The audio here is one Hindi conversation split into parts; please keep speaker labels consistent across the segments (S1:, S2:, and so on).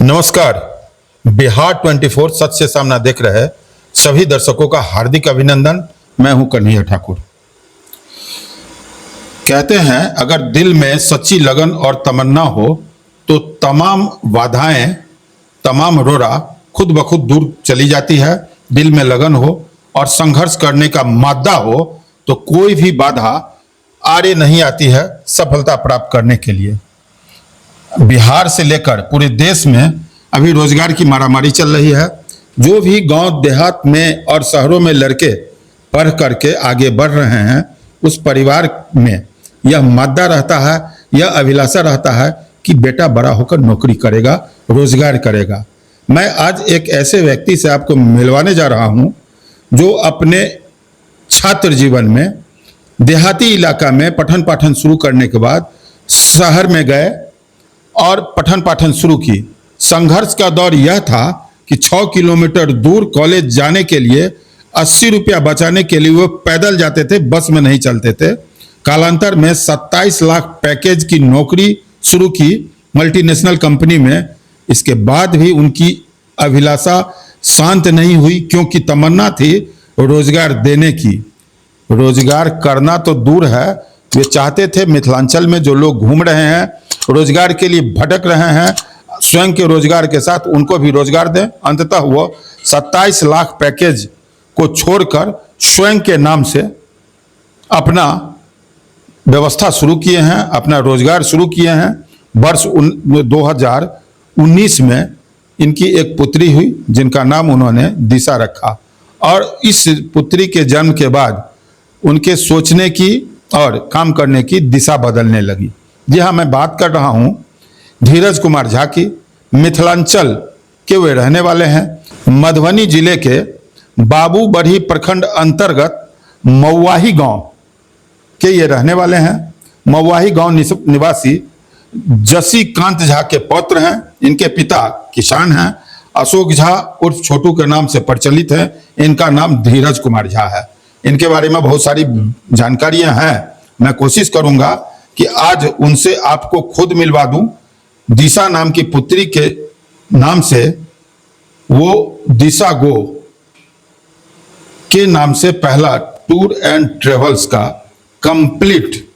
S1: नमस्कार। बिहार 24 सच से सामना देख रहे सभी दर्शकों का हार्दिक अभिनंदन। मैं हूं कन्हैया ठाकुर। कहते हैं अगर दिल में सच्ची लगन और तमन्ना हो तो तमाम बाधाएं, तमाम रोरा खुद ब खुद दूर चली जाती है। दिल में लगन हो और संघर्ष करने का मादा हो तो कोई भी बाधा आड़े नहीं आती है सफलता प्राप्त करने के लिए। बिहार से लेकर पूरे देश में अभी रोजगार की मारामारी चल रही है। जो भी गांव देहात में और शहरों में लड़के पढ़ करके आगे बढ़ रहे हैं, उस परिवार में यह मादा रहता है, यह अभिलाषा रहता है कि बेटा बड़ा होकर नौकरी करेगा, रोजगार करेगा। मैं आज एक ऐसे व्यक्ति से आपको मिलवाने जा रहा हूं जो अपने छात्र जीवन में देहाती इलाका में पठन पाठन शुरू करने के बाद शहर में गए और पठन पाठन शुरू की। संघर्ष का दौर यह था कि 6 किलोमीटर दूर कॉलेज जाने के लिए 80 रुपया बचाने के लिए वो पैदल जाते थे, बस में नहीं चलते थे। कालांतर में 27 लाख पैकेज की नौकरी शुरू की मल्टीनेशनल कंपनी में। इसके बाद भी उनकी अभिलाषा शांत नहीं हुई, क्योंकि तमन्ना थी रोजगार देने की। रोजगार करना तो दूर है, वे चाहते थे मिथिलांचल में जो लोग घूम रहे हैं, रोजगार के लिए भटक रहे हैं, स्वयं के रोजगार के साथ उनको भी रोजगार दें। अंततः वो 27 लाख पैकेज को छोड़कर स्वयं के नाम से अपना व्यवस्था शुरू किए हैं, अपना रोजगार शुरू किए हैं। वर्ष 2019 में इनकी एक पुत्री हुई जिनका नाम उन्होंने दिशा रखा, और इस पुत्री के जन्म के बाद उनके सोचने की और काम करने की दिशा बदलने लगी। जी हाँ, मैं बात कर रहा हूँ धीरज कुमार झा की। मिथिलांचल के वे रहने वाले हैं। मधुबनी जिले के बाबूबढ़ी प्रखंड अंतर्गत मऊआही गांव के ये रहने वाले हैं। मऊआही गांव निवासी जसीकांत झा के पौत्र हैं। इनके पिता किसान हैं। अशोक झा उर्फ छोटू के नाम से प्रचलित है। इनका नाम धीरज कुमार झा है। इनके बारे में बहुत सारी जानकारियां हैं। मैं कोशिश करूंगा कि आज उनसे आपको खुद मिलवा दूं। दिशा नाम की पुत्री के नाम से वो दिशा गो के नाम से पहला टूर एंड ट्रेवल्स का कंप्लीट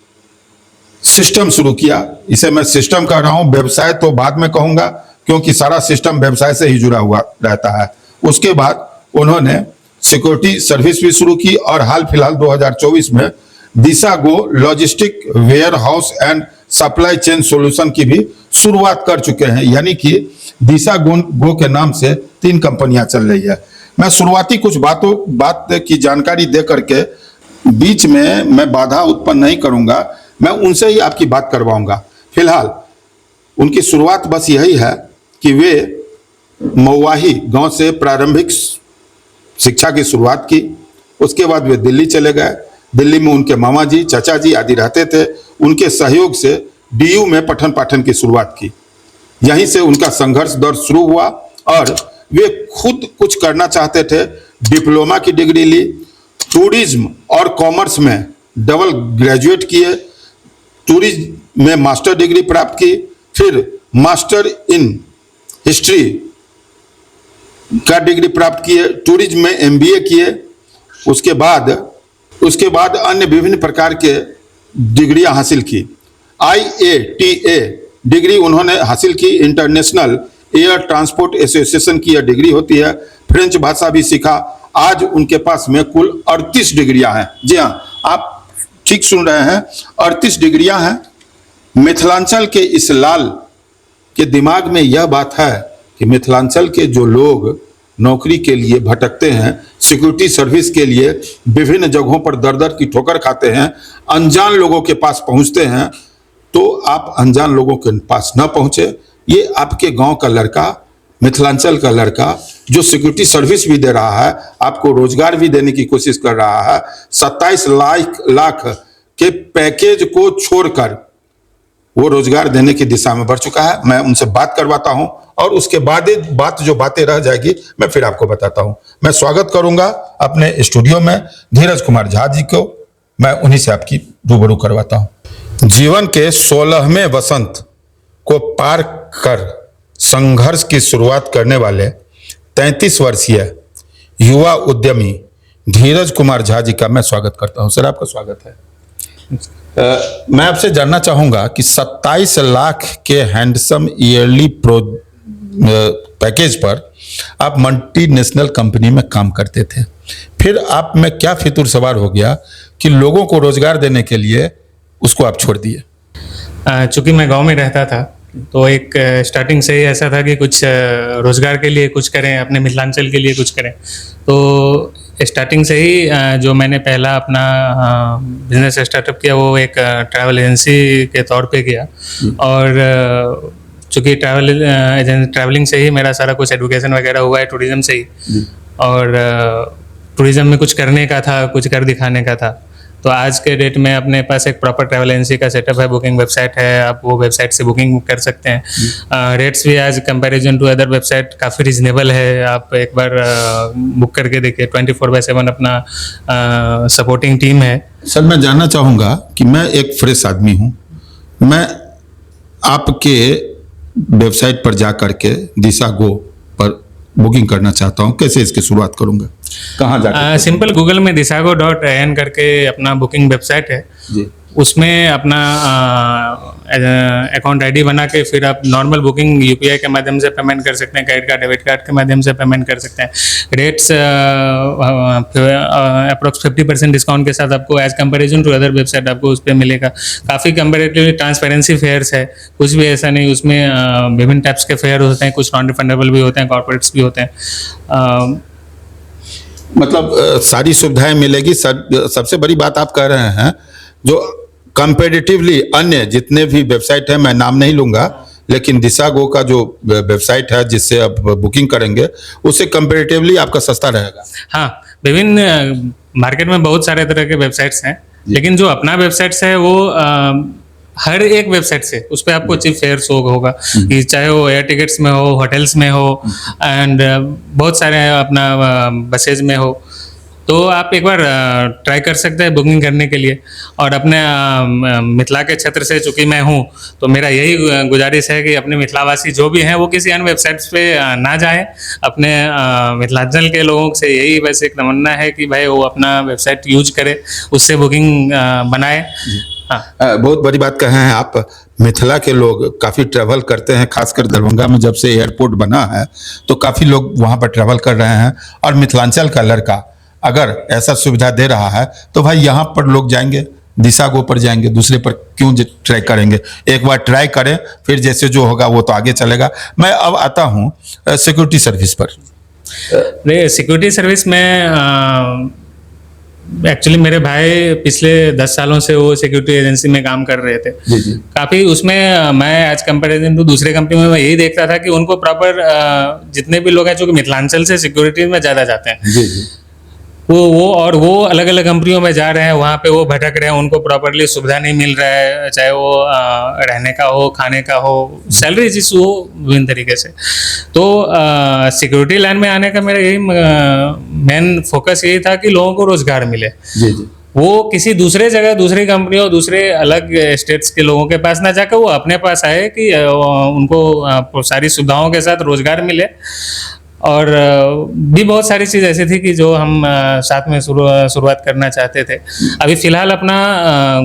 S1: सिस्टम शुरू किया। इसे मैं सिस्टम कह रहा हूं, व्यवसाय तो बाद में कहूंगा, क्योंकि सारा सिस्टम व्यवसाय से ही जुड़ा हुआ रहता है। उसके बाद उन्होंने सिक्योरिटी सर्विस भी शुरू की और हाल फिलहाल 2024 में Disha go logistic warehouse and supply chain solution की भी शुरुआत कर चुके हैं। यानी कि दिशा गो के नाम से 3 कंपनियां चल रही है। मैं शुरुआती कुछ बात की जानकारी दे करके बीच में मैं बाधा उत्पन्न नहीं करूंगा, मैं उनसे ही आपकी बात करवाऊंगा। फिलहाल उनकी शुरुआत बस यही है कि वे मऊआही गांव से प्रारंभिक शिक्षा की शुरुआत की। उसके बाद वे दिल्ली चले गए। दिल्ली में उनके मामा जी, चाचा जी आदि रहते थे। उनके सहयोग से डीयू में पठन पाठन की शुरुआत की। यहीं से उनका संघर्ष दौर शुरू हुआ और वे खुद कुछ करना चाहते थे। डिप्लोमा की डिग्री ली, टूरिज्म और कॉमर्स में डबल ग्रेजुएट किए, टूरिज्म में मास्टर डिग्री प्राप्त की, फिर मास्टर इन हिस्ट्री का डिग्री प्राप्त किए, टूरिज्म में एमबीए किए। उसके बाद अन्य विभिन्न प्रकार के डिग्रियां हासिल की। IATA डिग्री उन्होंने हासिल की, इंटरनेशनल एयर ट्रांसपोर्ट एसोसिएशन की यह डिग्री होती है। फ्रेंच भाषा भी सीखा। आज उनके पास में कुल 38 डिग्रियां हैं। जी हाँ, आप ठीक सुन रहे हैं, 38 डिग्रियां हैं। मिथिलांचल के इस लाल के दिमाग में यह बात है कि मिथिलांचल के जो लोग नौकरी के लिए भटकते हैं, सिक्योरिटी सर्विस के लिए विभिन्न जगहों पर दर दर की ठोकर खाते हैं, अनजान लोगों के पास पहुंचते हैं, तो आप अनजान लोगों के पास न पहुंचे। ये आपके गांव का लड़का, मिथिलांचल का लड़का जो सिक्योरिटी सर्विस भी दे रहा है, आपको रोजगार भी देने की कोशिश कर रहा है, 27 लाख के पैकेज को छोड़कर वो रोजगार देने की दिशा में बढ़ चुका है। मैं उनसे बात करवाता हूं और उसके बाद जो बातें रह जाएगी मैं फिर आपको बताता हूं। मैं स्वागत करूंगा अपने स्टूडियो में धीरज कुमार झा जी को। मैं उन्हीं से आपकी रूबरू करवाता हूं। जीवन के 16वें वसंत को पार कर संघर्ष की शुरुआत करने वाले 33 वर्षीय युवा उद्यमी धीरज कुमार झा जी का मैं स्वागत करता हूं। सर, आपका स्वागत है। मैं आपसे जानना चाहूंगा कि 27 लाख के हैंडसम ईयरली पैकेज पर आप मल्टीनेशनल कंपनी में काम करते थे, फिर आप में क्या फितूर सवार हो गया कि लोगों को रोजगार देने के लिए उसको आप छोड़ दिए?
S2: चूंकि मैं गांव में रहता था तो एक स्टार्टिंग से ही ऐसा था कि कुछ रोजगार के लिए कुछ करें, अपने मिथिलांचल के लिए कुछ करें। तो स्टार्टिंग से ही जो मैंने पहला अपना बिजनेस स्टार्टअप किया वो एक ट्रैवल एजेंसी के तौर पे किया। और चूँकि ट्रैवलिंग से ही मेरा सारा कुछ एजुकेशन वगैरह हुआ है, टूरिज्म से ही। और टूरिज्म में कुछ करने का था, कुछ कर दिखाने का था। तो आज के डेट में अपने पास एक प्रॉपर ट्रैवल एजेंसी का सेटअप है, बुकिंग वेबसाइट है, आप वो वेबसाइट से बुकिंग कर सकते हैं। रेट्स भी आज कंपैरिजन टू अदर वेबसाइट काफ़ी रीजनेबल है। आप एक बार बुक करके देखिए। 24/7 अपना सपोर्टिंग टीम है।
S1: सर, मैं जानना चाहूँगा कि मैं एक फ्रेश आदमी हूँ, मैं आपके वेबसाइट पर जा करके दिशा गो पर बुकिंग करना चाहता हूँ, कैसे इसकी शुरुआत करूँगा? कहाँ जाकर?
S2: सिंपल गूगल में disago.in करके अपना बुकिंग वेबसाइट है जी। उसमें अपना अकाउंट आईडी बना के फिर आप नॉर्मल बुकिंग यूपीआई के माध्यम से पेमेंट कर सकते हैं, क्रेडिट कार्ड, डेबिट कार्ड के माध्यम से पेमेंट कर सकते हैं। रेट्स अप्रोक्स 50% डिस्काउंट के साथ आपको as comparison to other website आपको उस पर मिलेगा। काफ़ी कंपेरेटिवली ट्रांसपेरेंसी फेयर्स है, कुछ भी ऐसा नहीं। उसमें विभिन्न टाइप्स के फेयर होते हैं, कुछ नॉन रिफंडेबल भी होते हैं, कॉर्पोरेट्स भी होते हैं।
S1: मतलब सारी सुविधाएं मिलेगी। सबसे बड़ी बात आप कह रहे हैं जो कंपेरेटिवली अन्य जितने भी वेबसाइट है, मैं नाम नहीं लूंगा, लेकिन दिशागो का जो वेबसाइट है जिससे आप बुकिंग करेंगे उससे कंपेरेटिवली आपका सस्ता रहेगा।
S2: हाँ, विभिन्न मार्केट में बहुत सारे तरह के वेबसाइट्स हैं, लेकिन जो अपना वेबसाइट्स है वो हर एक वेबसाइट से उस पर आपको चीप फेयर शो होगा, कि चाहे वो एयर टिकट्स में हो, होटल्स में हो, एंड बहुत सारे अपना बसेज में हो। तो आप एक बार ट्राई कर सकते हैं बुकिंग करने के लिए। और अपने मिथिला के क्षेत्र से चूँकि मैं हूँ तो मेरा यही गुजारिश है कि अपने मिथिलावासी जो भी हैं वो किसी अन्य वेबसाइट्स पे ना जाएं। अपने मिथिलांचल के लोगों से यही बस एक तमन्ना है कि भाई वो अपना वेबसाइट यूज करे, उससे बुकिंग बनाए। हाँ,
S1: बहुत बड़ी बात कहे हैं आप। मिथिला के लोग काफ़ी ट्रैवल करते हैं, खासकर दरभंगा में जब से एयरपोर्ट बना है तो काफ़ी लोग वहाँ पर ट्रैवल कर रहे हैं। और मिथिलांचल का लड़का अगर ऐसा सुविधा दे रहा है तो भाई यहाँ पर लोग जाएंगे, दिशागो पर जाएंगे, दूसरे पर क्यों ट्राई करेंगे? एक बार ट्राई करें, फिर जैसे जो होगा वो तो आगे चलेगा। मैं अब आता हूँ सिक्योरिटी सर्विस पर।
S2: सिक्योरिटी सर्विस में एक्चुअली मेरे भाई पिछले 10 सालों से वो सिक्योरिटी एजेंसी में काम कर रहे थे। जी। काफ़ी उसमें मैं आज कंपैरिजन टू दूसरे कंपनी में मैं यही देखता था कि उनको प्रॉपर जितने भी लोग हैं जो कि मिथिलांचल से सिक्योरिटी में ज़्यादा जाते हैं, जी। वो अलग अलग कंपनियों में जा रहे हैं, वहाँ पे वो भटक रहे हैं, उनको प्रॉपरली सुविधा नहीं मिल रहा है, चाहे वो रहने का हो, खाने का हो, सैलरी इशू हो, विभिन्न तरीके से। तो सिक्योरिटी लाइन में आने का मेरा यही मेन फोकस यही था कि लोगों को रोजगार मिले। जी जी। वो किसी दूसरे जगह, दूसरी कंपनियों, दूसरे अलग स्टेट्स के लोगों के पास ना जाकर वो अपने पास आए कि उनको सारी सुविधाओं के साथ रोजगार मिले। और भी बहुत सारी चीज़ ऐसी थी कि जो हम साथ में शुरुआत करना चाहते थे। अभी फिलहाल अपना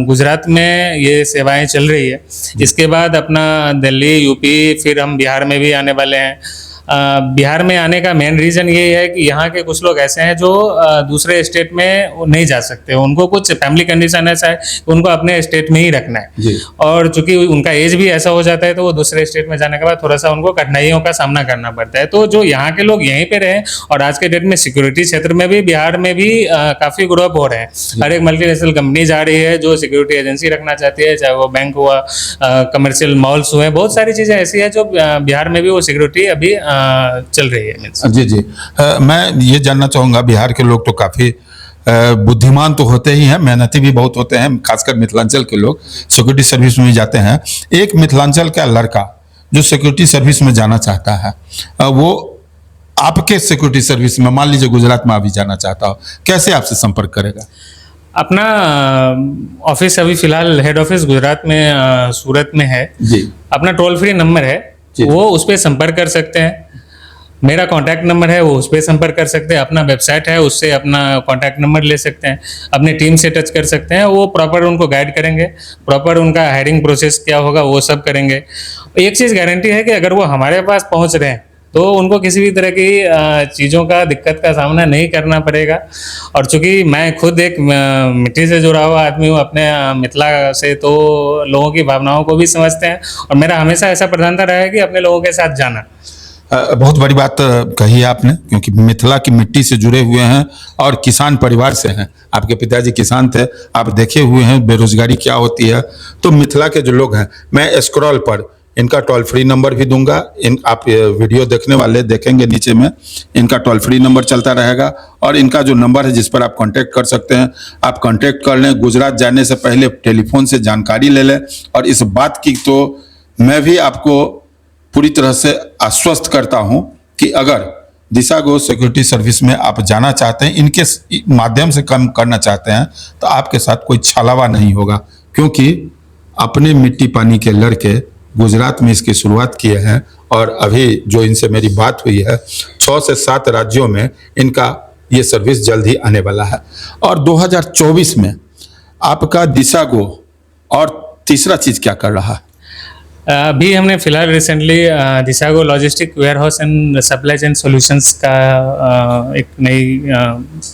S2: गुजरात में ये सेवाएं चल रही है। इसके बाद अपना दिल्ली, यूपी, फिर हम बिहार में भी आने वाले हैं। बिहार में आने का मेन रीज़न ये है कि यहाँ के कुछ लोग ऐसे हैं जो दूसरे स्टेट में नहीं जा सकते, उनको कुछ फैमिली कंडीशन ऐसा है, उनको अपने स्टेट में ही रखना है। और चूंकि उनका एज भी ऐसा हो जाता है तो वो दूसरे स्टेट में जाने के बाद थोड़ा सा उनको कठिनाइयों का सामना करना पड़ता है। तो जो यहाँ के लोग यहीं पे रहे, और आज के डेट में सिक्योरिटी क्षेत्र में भी बिहार में भी काफ़ी ग्रो अप हो रहे हैं। हर एक मल्टीनेशनल कंपनी जा रही है जो सिक्योरिटी एजेंसी रखना चाहती है, चाहे वो बैंक हुआ, कमर्शियल मॉल्स हुए, बहुत सारी चीज़ें ऐसी है जो बिहार में भी वो सिक्योरिटी अभी चल रही है।
S1: जी जी। मैं ये जानना चाहूँगा, बिहार के लोग तो काफ़ी बुद्धिमान तो होते ही हैं, मेहनती भी बहुत होते हैं, खासकर मिथिलांचल के लोग सिक्योरिटी सर्विस में जाते हैं। एक मिथिलांचल का लड़का जो सिक्योरिटी सर्विस में जाना चाहता है, वो आपके सिक्योरिटी सर्विस में मान लीजिए गुजरात में अभी जाना चाहता हो, कैसे आपसे संपर्क करेगा?
S2: अपना ऑफिस अभी फिलहाल हेड ऑफिस गुजरात में सूरत में है जी। अपना टोल फ्री नंबर है
S1: जी।
S2: वो उस पर संपर्क कर सकते हैं। मेरा कॉन्टैक्ट नंबर है, वो उस पर संपर्क कर सकते हैं। अपना वेबसाइट है, उससे अपना कॉन्टैक्ट नंबर ले सकते हैं, अपनी टीम से टच कर सकते हैं। वो प्रॉपर उनको गाइड करेंगे, प्रॉपर उनका हायरिंग प्रोसेस क्या होगा वो सब करेंगे। एक चीज़ गारंटी है कि अगर वो हमारे पास पहुंच रहे हैं तो उनको किसी भी तरह की चीज़ों का दिक्कत का सामना नहीं करना पड़ेगा। और चूंकि मैं खुद एक मिट्टी से जुड़ा हुआ आदमी हूँ अपने मिथिला से, तो लोगों की भावनाओं को भी समझते हैं। और मेरा हमेशा ऐसा प्रधानता रहा है कि अपने लोगों के साथ जाना।
S1: बहुत बड़ी बात कही है आपने, क्योंकि मिथिला की मिट्टी से जुड़े हुए हैं और किसान परिवार से हैं। आपके पिताजी किसान थे, आप देखे हुए हैं बेरोजगारी क्या होती है। तो मिथिला के जो लोग हैं, मैं स्क्रॉल पर इनका टोल फ्री नंबर भी दूंगा। आप वीडियो देखने वाले देखेंगे नीचे में इनका टोल फ्री नंबर चलता रहेगा, और इनका जो नंबर है जिस पर आप कांटेक्ट कर सकते हैं, आप कांटेक्ट कर लें। गुजरात जाने से पहले टेलीफोन से जानकारी ले लें। और इस बात की तो मैं भी आपको पूरी तरह से आश्वस्त करता हूं कि अगर दिशा गो सिक्योरिटी सर्विस में आप जाना चाहते हैं, इनके माध्यम से काम करना चाहते हैं, तो आपके साथ कोई छलावा नहीं होगा। क्योंकि अपने मिट्टी पानी के लड़के गुजरात में इसकी शुरुआत किए हैं, और अभी जो इनसे मेरी बात हुई है 6 से 7 राज्यों में इनका ये सर्विस जल्द ही आने वाला है। और 2024 में आपका दिशा गो और तीसरा चीज क्या कर रहा है?
S2: अभी हमने फिलहाल recently Dishago logistic warehouse and supply chain solutions का एक नई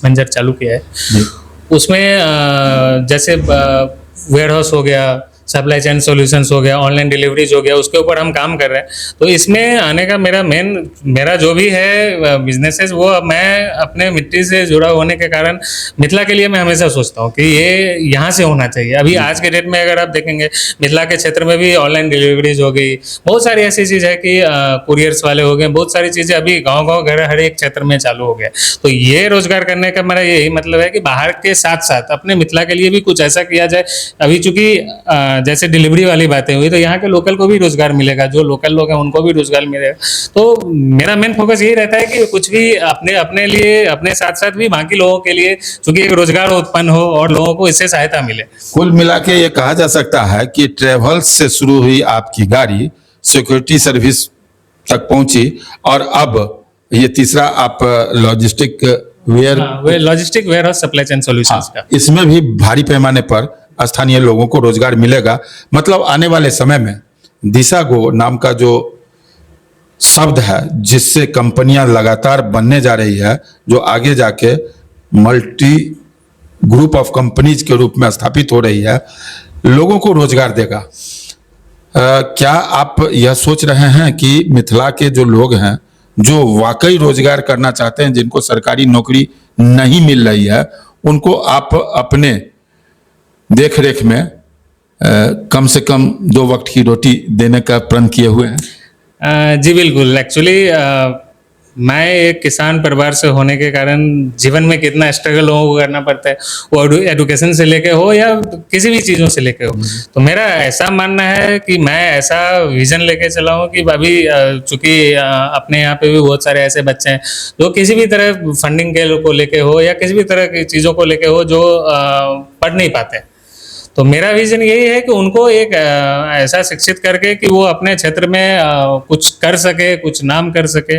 S2: वेंचर चालू किया है। उसमें जैसे वेयरहाउस हो गया, सप्लाई चेन सॉल्यूशंस हो गया, ऑनलाइन डिलीवरीज हो गया, उसके ऊपर हम काम कर रहे हैं। तो इसमें आने का मेरा जो भी है बिजनेसेस, वो मैं अपने मिट्टी से जुड़ा होने के कारण मिथिला के लिए मैं हमेशा सोचता हूँ कि ये यहाँ से होना चाहिए। अभी आज के डेट में अगर आप देखेंगे, मिथिला के क्षेत्र में भी ऑनलाइन डिलीवरीज हो गई, बहुत सारी ऐसी चीज़ है कि कुरियर्स वाले हो गए, बहुत सारी चीज़ें अभी गाँव घर हर एक क्षेत्र में चालू हो गया। तो ये रोजगार करने का मेरा यही मतलब है कि बाहर के साथ साथ अपने मिथिला के लिए भी कुछ ऐसा किया जाए। अभी चूंकि जैसे डिलीवरी वाली बातें हुई, तो यहाँ के लोकल को भी रोजगार मिलेगा, जो लोकल लोग हैं उनको भी रोजगार मिलेगा। तो मेरा मेन फोकस यही रहता है कि कुछ भी अपने लिए, अपने साथ साथ भी बाकी लोगों के लिए, क्योंकि एक रोजगार उत्पन्न हो और लोगों को इससे सहायता मिले।
S1: कुल मिला के ये कहा जा सकता है कि ट्रेवल्स से शुरू हुई आपकी गाड़ी सिक्योरिटी सर्विस तक पहुंची, और अब ये तीसरा आप logistic
S2: logistic warehouse supply chain solutions का,
S1: इसमें भी भारी पैमाने पर स्थानीय लोगों को रोजगार मिलेगा। मतलब आने वाले समय में दिशा गो नाम का जो शब्द है, जिससे कंपनियां लगातार बनने जा रही है, जो आगे जाके मल्टी ग्रुप ऑफ कंपनीज के रूप में स्थापित हो रही है, लोगों को रोजगार देगा। क्या आप यह सोच रहे हैं कि मिथिला के जो लोग हैं, जो वाकई रोजगार करना चाहते हैं, जिनको सरकारी नौकरी नहीं मिल रही है, उनको आप अपने देख रेख में कम से कम 2 वक्त की रोटी देने का प्रण किए हुए हैं?
S2: जी बिल्कुल। एक्चुअली मैं एक किसान परिवार से होने के कारण जीवन में कितना स्ट्रगल लोगों को करना पड़ता है, वो एडुकेशन से लेके हो या किसी भी चीज़ों से लेके हो। तो मेरा ऐसा मानना है कि मैं ऐसा विजन लेके चला हूँ कि अभी चूंकि अपने यहाँ पे भी बहुत सारे ऐसे बच्चे हैं जो किसी भी तरह फंडिंग के को लेके हो या किसी भी तरह की चीज़ों को लेके हो, जो पढ़ नहीं पाते। तो मेरा विजन यही है कि उनको एक ऐसा शिक्षित करके कि वो अपने क्षेत्र में कुछ कर सके, कुछ नाम कर सके।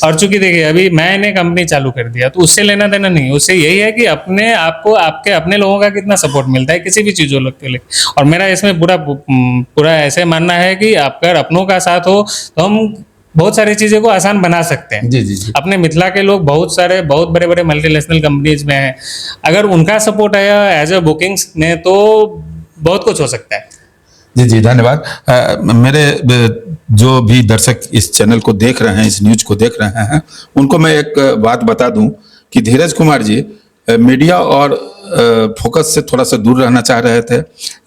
S2: और चूंकि देखिए अभी मैंने कंपनी चालू कर दिया, तो उससे लेना देना नहीं, उससे यही है कि अपने आपको आपके अपने लोगों का कितना सपोर्ट मिलता है किसी भी चीज़ों के लिए। और मेरा इसमें पूरा ऐसे मानना है कि अगर अपनों का साथ हो तो हम बहुत सारी चीज़ों को आसान बना सकते हैं।
S1: जी।
S2: अपने मिथिला के लोग बहुत बड़े बड़े मल्टीनेशनल कंपनीज में हैं, अगर उनका सपोर्ट आया एज ए बुकिंग्स में तो बहुत कुछ हो सकता है।
S1: जी धन्यवाद। मेरे जो भी दर्शक इस चैनल को देख रहे हैं, इस न्यूज को देख रहे हैं, उनको मैं एक बात बता दूं कि धीरज कुमार जी मीडिया और फोकस से थोड़ा सा दूर रहना चाह रहे थे।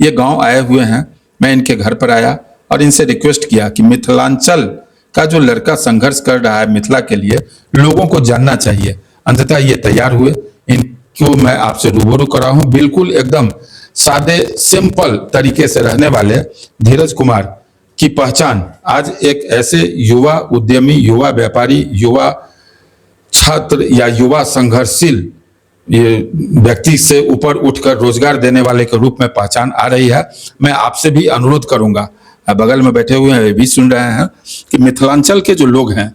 S1: ये गांव आए हुए हैं, मैं इनके घर पर आया और इनसे रिक्वेस्ट किया कि मिथिलांचल का जो लड़का संघर्ष कर रहा है मिथिला के लिए, लोगों को जानना चाहिए। अंततः ये तैयार हुए, इनको मैं आपसे रूबरू करा हूं। बिल्कुल एकदम सादे सिंपल तरीके से रहने वाले धीरज कुमार की पहचान आज एक ऐसे युवा उद्यमी, युवा व्यापारी, युवा छात्र या युवा संघर्षशील ये व्यक्ति से ऊपर उठकर रोजगार देने वाले के रूप में पहचान आ रही है। मैं आपसे भी अनुरोध करूंगा बगल में बैठे हुए हैं वे भी सुन रहे हैं कि मिथिलांचल के जो लोग हैं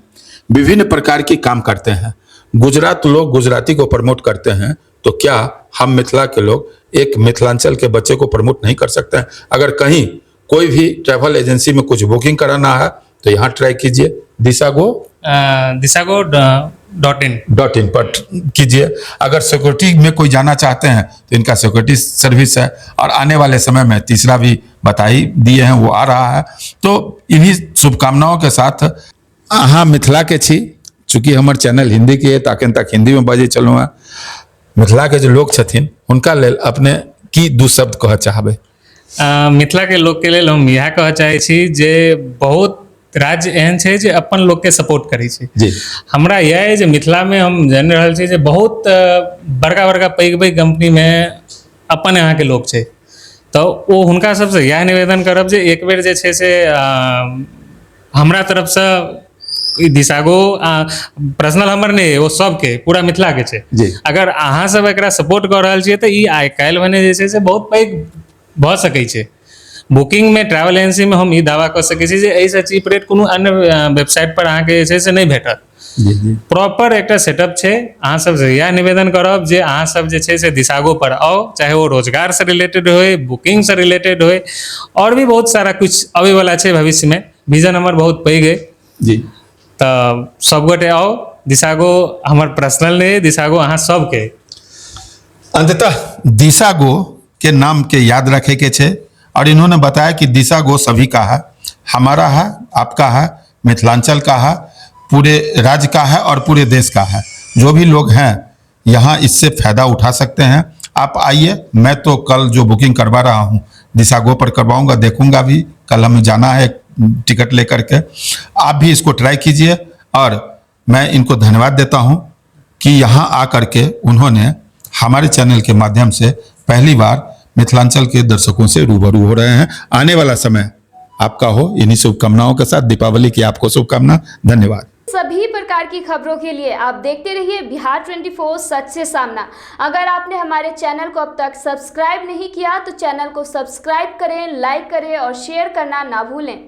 S1: विभिन्न प्रकार के काम करते हैं। गुजरात लोग गुजराती को प्रमोट करते हैं, तो क्या हम मिथिला के लोग एक मिथिलांचल के बच्चे को प्रमोट नहीं कर सकते हैं? अगर कहीं कोई भी ट्रैवल एजेंसी में कुछ बुकिंग कराना है तो यहाँ ट्राई कीजिए, disago.in पर कीजिए। अगर सिक्योरिटी में कोई जाना चाहते हैं तो इनका सिक्योरिटी सर्विस है, और आने वाले समय में तीसरा भी बता ही दिए हैं, वो आ रहा है। तो इन्हीं शुभकामनाओं के साथ अहाँ मिथिला के छी, चूँकि हमार चैनल हिंदी के ताकि तक हिंदी में बाजे चलूँ। मिथिला के जो लोग छथिन हुनका लेल अपने की दू शब्द कह चाहबै?
S2: मिथिला के लोग के लेल हम यह कह चाहे छी जे बहुत राज्य एहन छै जे अपन लोग के सपोर्ट करै छै।
S1: जी,
S2: हमरा यह है जे मिथिला में हम जान रहल छी जे बहुत बड़का बड़का पैघ पैघ कंपनी में अपन यहाँ के लोग छै, तो वो हुनका सबसे यह निवेदन करब जे एक बेर जे छै से हमरा तरफ से दिशागो पर्सनल हमर नहीं, वो सबके पूरा मिथिला के छै। अगर अहाँ सब एकरा सपोर्ट कर रहल छियै तो ई आइ काल्हि भने जे छै से बहुत पैघ भऽ सकै छै। बुकिंग में ट्रैवल एजेंसी में हम ई दावा कर सकै छी जे एहिसँ चीप रेट कोनो अन्य वेबसाइट पर अहाँके जे छै से नहीं भेटत। प्रॉपर एक सेटअप छै। अहाँ सब से यह निवेदन करब जे अहाँ सब जे छै से दिशागो पर आओ, चाहे वो रोजगार से रिलेटेड होए, बुकिंग से रिलेटेड होए, और भी बहुत सारा कुछ अबै वाला छै भविष्य में। विजन हमर बहुत पैघ है जी, तो सब गोटे आओ। दिशागो हमर पर्सनल नहीं, दिशागो अहाँ सबके।
S1: अंततः दिशागो के नाम के याद रखे के छे, और इन्होंने बताया कि दिशागो सभी का है, हमारा है, आपका है, मिथिलांचल का है, पूरे राज्य का है और पूरे देश का है। जो भी लोग हैं यहाँ इससे फायदा उठा सकते हैं। आप आइए, मैं तो कल जो बुकिंग करवा रहा हूँ दिशागो पर करवाऊंगा, देखूंगा भी। कल हमें जाना है टिकट लेकर के। आप भी इसको ट्राई कीजिए, और मैं इनको धन्यवाद देता हूँ कि यहाँ आकर के उन्होंने हमारे चैनल के माध्यम से पहली बार मिथिलांचल के दर्शकों से रूबरू हो रहे हैं। आने वाला समय आपका हो, इन्हीं शुभकामनाओं के साथ दीपावली की आपको शुभकामना। धन्यवाद।
S3: सभी प्रकार की खबरों के लिए आप देखते रहिए बिहार 24 सच से सामना। अगर आपने हमारे चैनल को अब तक सब्सक्राइब नहीं किया तो चैनल को सब्सक्राइब करें, लाइक करें और शेयर करना ना भूलें।